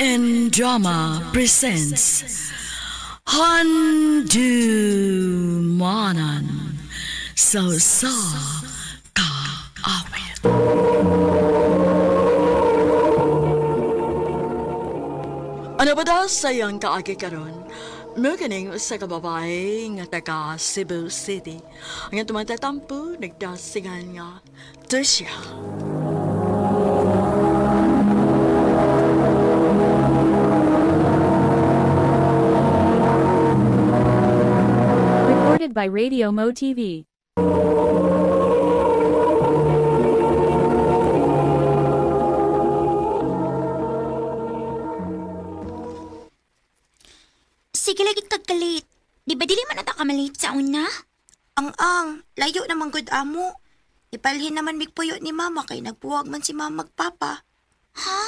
and Drama presents Handumanan sa Kaawit. Ano ba daw sayang kaagi karon? Maganing sa kababay nga taga Cebu City. Ang tumatatampo, nagdasingan nga Tricia. Recorded by Radio Mo TV. Sige lagi kagkalit. Di ba dili man ata kamalit sa una? Ang, layo naman gud amo. Ipalhin naman migpuyo ni mama kay nagbuwag man si mama magpapa. Ha?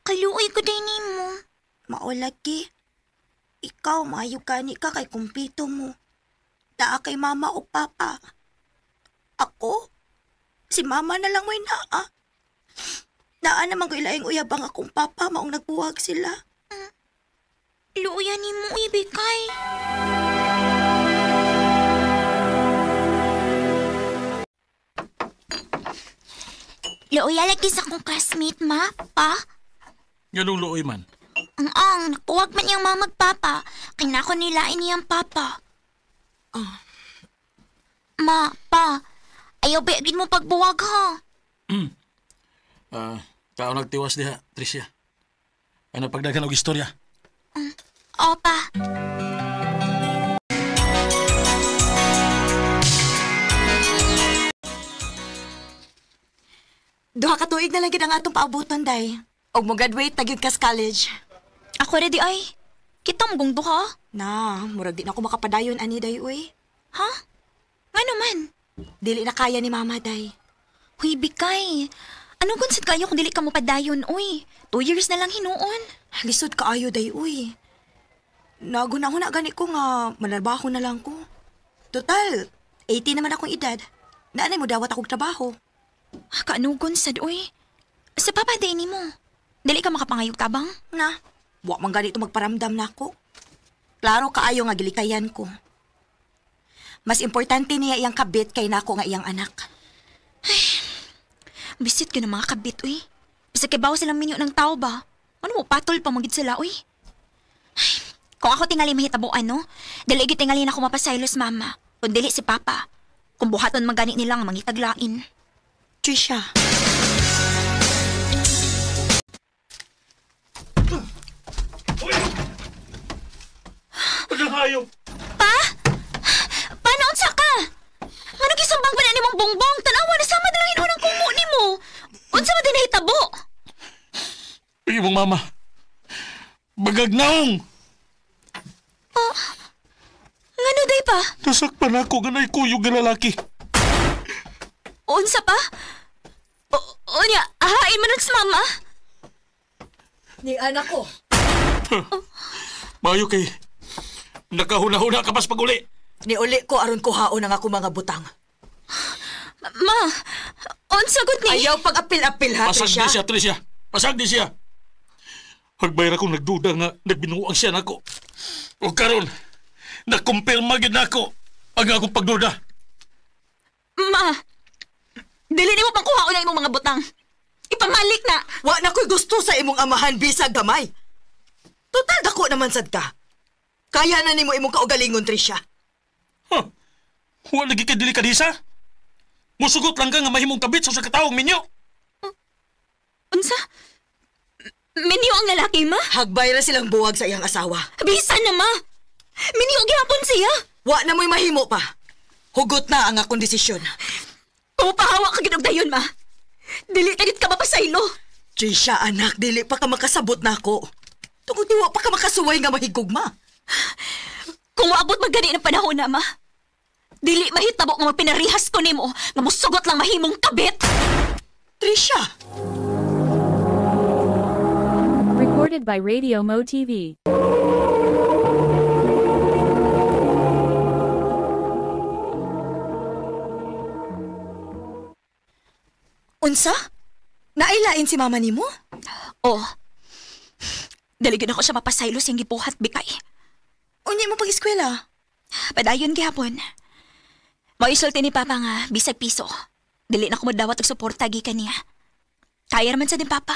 Kaluoy ko din nimo. Mao lagi. Ikaw maayo kani ka kay kumpito mo. Daa kay mama o papa. Ako? Si mama na lang may naa. Naa naman ko ilaing uyabang akong papa maong nagbuwag sila. Luoyan nimo ibigay. Luoya lagi sa akong classmate, ma, pa. Ganong luoy man. Ang, nakuwag man iyang mga magpapa. Kinako nilain niyang papa. Ma, pa, ayaw bayagin mo pagbuwag, ha? Tao nagtiwas diha, Tricia. Ano pagdagan og istorya? Opa. Duha ka tuig na lang gid ang atong paabuton, day. Og mo graduate tagid kas college. Ako ready ay. Kita mo gungdo ka? Na, murag di na ako makapadayon ani, day, uy. Ha? Nga naman. Dili na kaya ni mama, day. Huy, bikay. Ano kung sad kayo kung dili ka mo padayon, uy? 2 years na lang hinuon. Lisod kaayo, day, uy. Nagunahuna gani ko nga manarbaho na lang ko. Total, 80 naman akong edad. Naanay mo dawat akong trabaho. Kaanugon sad, uy. Sa papa day ni mo. Dili ka makapangayog tabang? Na, wa man ganito magparamdam na ako. Klaro kaayo nga gilikayan ko. Mas importante niya iyang kabit kay nako nga iyang anak. Bisit ka ng mga kabit, uy. Bisa kay bawa silang minyo ng tao ba? Ano mo, patol pa magid sila, uy. Kung ako tingali mahitabuan, no? Dili gid tingali na ako mapasaylos, mama. Kung dili si papa. Kung buhaton magani nila nga mangitaglain. Trisha. Pagkahayo! Pa? Paano unsa ka? Ano gisambang pa na ni mong bongbong? Tanawa na sama na lang hinunang kumo ni mo. Unsa man din nahitabo? Ay, mong mama. Bagagnaong! Ngano day pa? Nasakpan ako ganay kuyog nga lalaki. Unsa pa? Unya, ahain man sa mama? Ni anak ko. Mayo kay nakahuna-huna ka pas pag-uli. Ni uli ko aron ko haon ang ako mga butang. Ma, unsa gud ni? Ayaw pag-apil-apil ha, Pasag Trisha. di siya, Tricia. Pasag di siya. Hagbayra kong nagduda nga nagbinuang siya nako. O karon, nakumpirma gid nako ang akong pagduda. Ma, dili nimo pang kuhaon ang imong mga butang. Ipamalik na. Wa na ko'y gusto sa imong amahan bisag gamay. Total dako naman sad ka. Kaya na nimo imong kaugalingon, Trisha. Huh? Huwag lagi ka delikadisa? Musugot lang ka nga mahimong kabit sa kataong minyo. Unsa? Minyo ang lalaki, ma? Hagbay ra silang buwag sa iyang asawa. Bisan na, ma. Minyo gihapon siya. Wa na mo'y mahimo pa. Hugot na ang akong desisyon. Kung pahawa ka ginugdayon, ma. Dili tagit ka mapasaylo. Trisha, anak, dili pa ka makasabot na ako. Tungod di wa pa ka makasuway nga mahigugma. Kung maabot magani ng panahon na, ma. Dili mahitabo nga pinarihas ko nimo nga musugot lang mahimong kabit. Trisha! Recorded by Radio Mo TV. Unsa? Nailain si mama nimo? Oh, Daligid ako siya mapasaylos yung gibuhat, bikay. Unya mo pag-eskwela. Padayon gihapon. Maisulti ni Papa nga, bisag piso. Dili na ko madawat og suporta gikan niya. Kaya raman sa din Papa.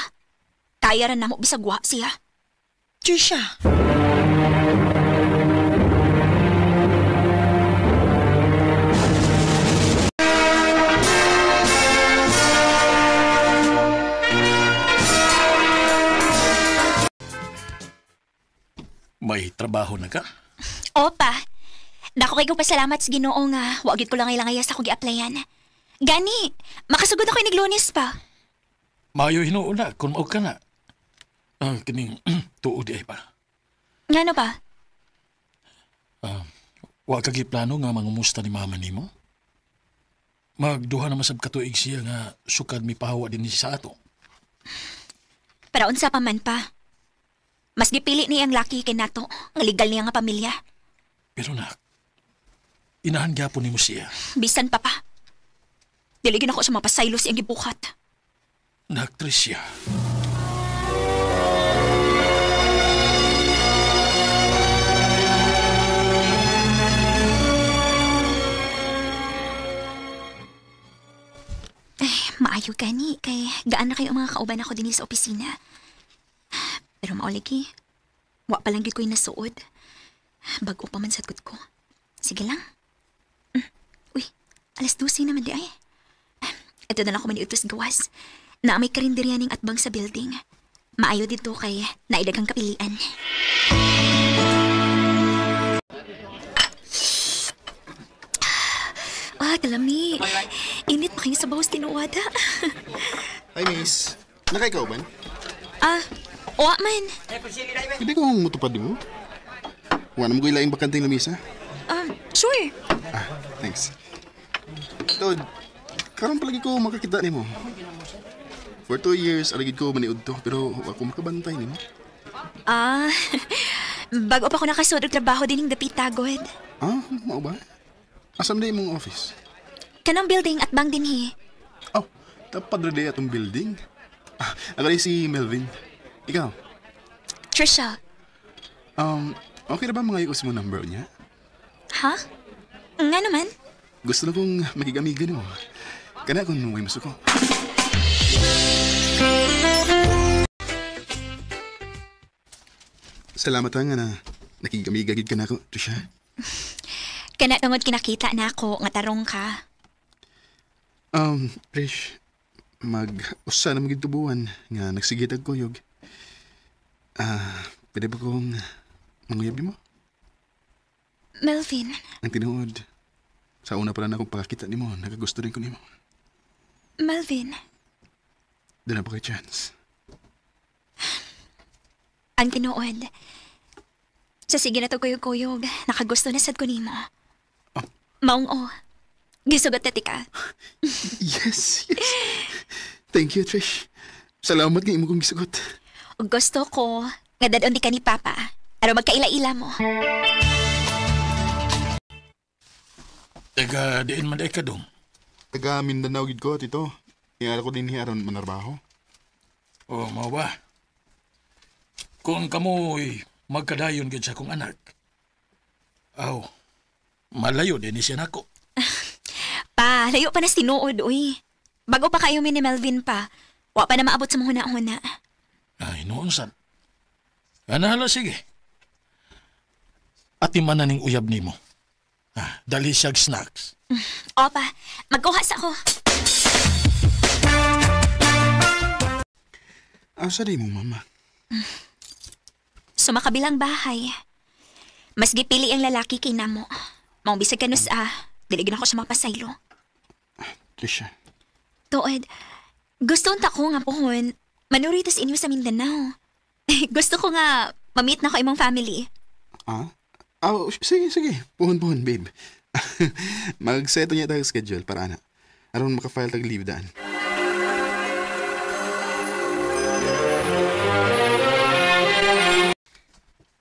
Kaya ran namo bisag wa siya. Trisha. May trabaho na ka? Opa, dako kay kong pasalamat sa Ginoo nga wagit ko lang ilangaya sa kong gi-applyan. Gani, makasugod ako inig Lunes pa. Mayo hinuuna kung mao ka na. Kining tuod ay pa. Ngano ba? Wa ka plano nga mangumusta ni mama nimo? Magduha na masab katuig siya nga sukad mi pahawa din siya sa ato. Para unsa pa man pa. Mas gipili niya ang laki kay nato, nga legal niya nga pamilya. Pero nak, inahan gyapon nimo siya. Bisan pa pa. Diligin ako sa mapasaylos iyang gibuhat. Nak, Tricia. Maayo gani, kay gaan na kayo ang mga kauban ako din sa opisina. Pero mauligi, wa pa lang gid ko'y nasuod. Bago pa man sa ko. Sige lang. Uy, 12:00 naman di ay. Ito na lang ako maniutos gawas. Na may karinderyaning atbang sa building. Maayo dito kay naidagang kapilian. Kalami. Init pa kayo sa bawas tinuwada. Hi, miss. Nakaikaw man? Wa man. Hindi ko mutupad mo. Wala mo ko ilaing bakanting lamisa. Sure. Thanks. Tod, karon palagi ko makakita ni mo. For 2 years, aligid ko maniud to, pero ako makabantay ni mo. Bago pa ako nakasud og trabaho din ng dapitagod. Mao ba? Asam na imong office? Kanang building at bang dinhi. Oh, tapad rin atong building. Agali si Melvin. Ikaw? Trisha. Okay na ba mga ios mo number niya? Ha? Nga naman? Gusto na kong makigamigan mo. Kana kung may masuko. Salamat nga na nakigamigagid ka na ako, Trisha. Kana tungod kinakita na ako nga tarong ka. Trish, mag-usa na magitubuan nga nagsigitag kuyog. Pwede ba kong manguyab ni mo? Melvin. Ang tinuod, sa una pala na akong pakakita ni mo, nakagusto rin ko ni mo. Melvin. Doon na ba kay chance? Ang tinuod. Sa sige na to kuyog-kuyog, nakagusto na sad ko nimo. Maong gisugot na tika. Yes. Thank you, Trish. Salamat nga imo kong gisugot. Ug gusto ko, nga dadon di ka ni Papa, aron magkaila-ila mo. Taga diin man day ka dong. Taga Mindanao gid ko, tito. Iyara ko din ni aron manarbaho. Mao ba? Kung kamoy magkadayon gid sa akong anak. Malayo din ni siya nako. Pa, layo pa na sinuod, uy. Bago pa kayo ni Melvin pa, wa pa na maabot sa mga huna-huna. Ay, noon san. Hala, sige. Atiman na ning uyab ni mo. Dali siyag snacks. Opa, magkuhas ako. Asa di mo, mama? Sa makabilang bahay. Mas gipili ang lalaki kay namo. Maong bisag kanus diligin ako sa mapasaylo. Trisha. Tuod, gusto unta ko nga pohon, manuritas inyo sa Mindanao. Gusto ko nga ma-meet na ko imong family. Sige. Puhon, babe. Mag-seto niya tayo schedule para ana. Aron makafile tag leave daan.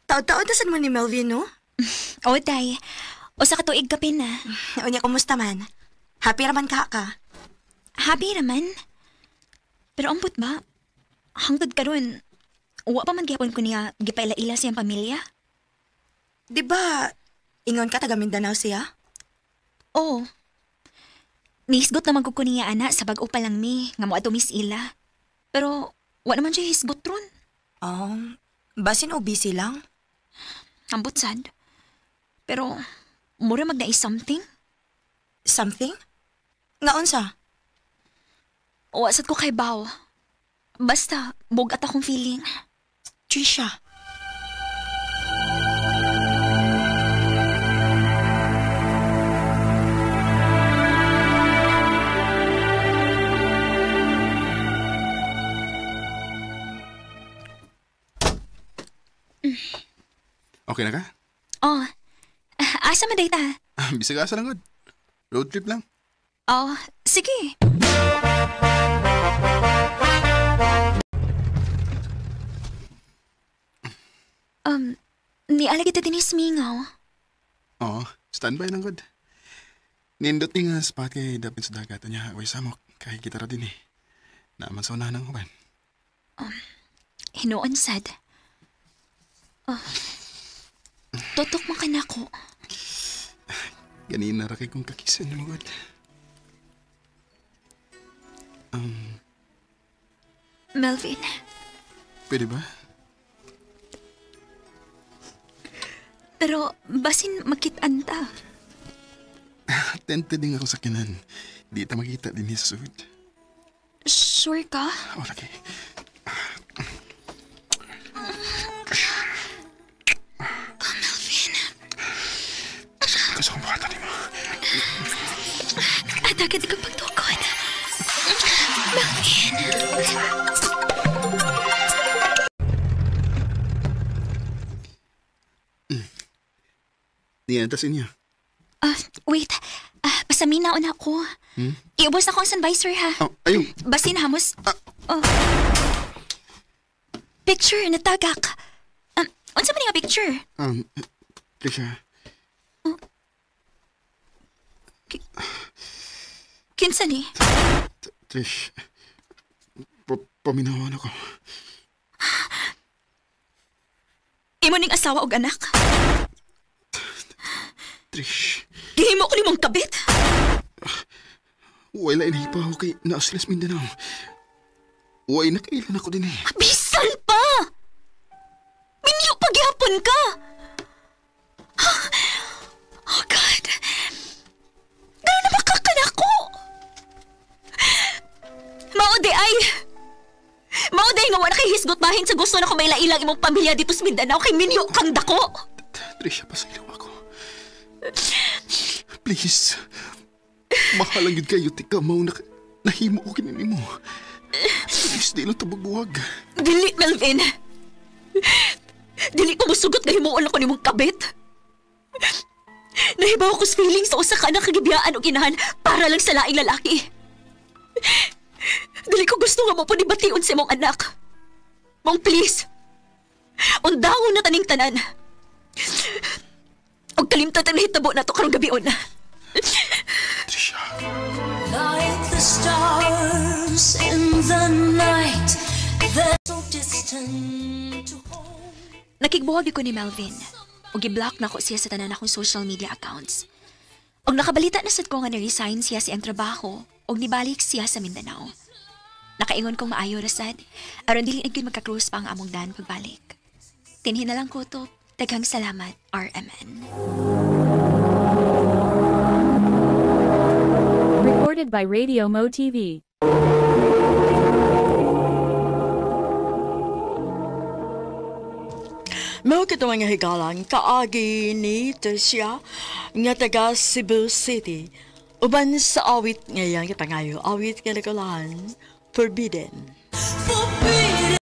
Taod-taod na sad mo ni Melvin, no? O, day. O sa katuig kapin na. Unya, kumusta man? Happy raman ka? Happy naman. Pero ampot ba? Hangtod karon Wa pa man gyapon ko niya gipaila-ila siyang pamilya. Di ba, ingon ka taga Mindanao siya? Oo. Nihisgot naman ko niya ana sa bag-o pa lang mi nga mo ato Miss Ila. Pero wa naman siya hisgot ron. Basin o busy lang? Ambot sad. Pero mura magdai something. Something? Ngaon sa? Wa sad ko kay baw. Basta bugat akong feeling. Trisha. Okay na ka? Oh. Asa man dayta? Bisag asa lang, God. Road trip lang. Oh, sige. Niala kita tinis mingaw. Oo, standby lang, God. Nindot ni nga spot kay dapit sa dagat niya. Way samok, kay kita ra din eh. Naaman sa unahan ng uban. Hinoon sad. Tutok mo ka na ko. Ganina ra kay kong kakisan mo, God. Melvin, Pwede ba? pero basin makitaan ta. Tempted din ako sa kinan. Di ta makita din sa sud. Sure ka? O, lagi. Gusto kong bukatan ni mo. At agad ka pagtukod. Melvin. Niyan, tas inyo. Wait. Pasaminaon ako. Iubos na ko ang sunvisor ha. Oh, ayun. Basin hamos. Oh. Picture na tagak. Unsa man nga picture? Trisha. Kinsa ni? Trish. Paminawan ako. Imo ning asawa og anak? Trish. Gihimo ko nimong kabit? Wala inihipa ako kay Naaslas Mindanao. Way nakailan ako din eh. Bisan pa! Minyo pagyapon ka! Oh God! Gano'n na makakanako? Mauday nga wala kay hisgot bahin sa gusto na ko may lailang imong pamilya dito sa Mindanao kay minyo kang dako! Trisha, pasaylo ako. Please. Mahalang yun kayo, tika, mau nahimo ko kinini mo. Please, di lang tabagbuwag. Dili, Melvin. Dili ko musugot nga himuon ako nimong kabit. Nahibaw ko sa feeling sa usa ka anak kagibiyaan o ginahan para lang sa laing lalaki. Dili ko gusto nga mo po nibatiun sa imong anak. Mong please. Undangon na taning tanan. Og kalimtan ang nahitabo na to karong gabion. Trisha. Like the stars in the night, they're so distant to hold. Nakigbuwag ko ni Melvin. Og i-block na ko siya sa tanan akong social media accounts. Og nakabalita na sad ko nga ni-resign siya sa iyang trabaho og nibalik siya sa Mindanao. Nakaingon kong maayo rasad, aron dili gyud magka-cruise pa ang among dan pagbalik. Tinhin na lang ko to. Daghang salamat, RMN. Recorded by Radio Mo TV. Mao kitong nga higalan kaagi ni Tercia nga taga Cebu City. Uban sa awit ngayang ipangayo, awit nga nagalahan, Forbidden.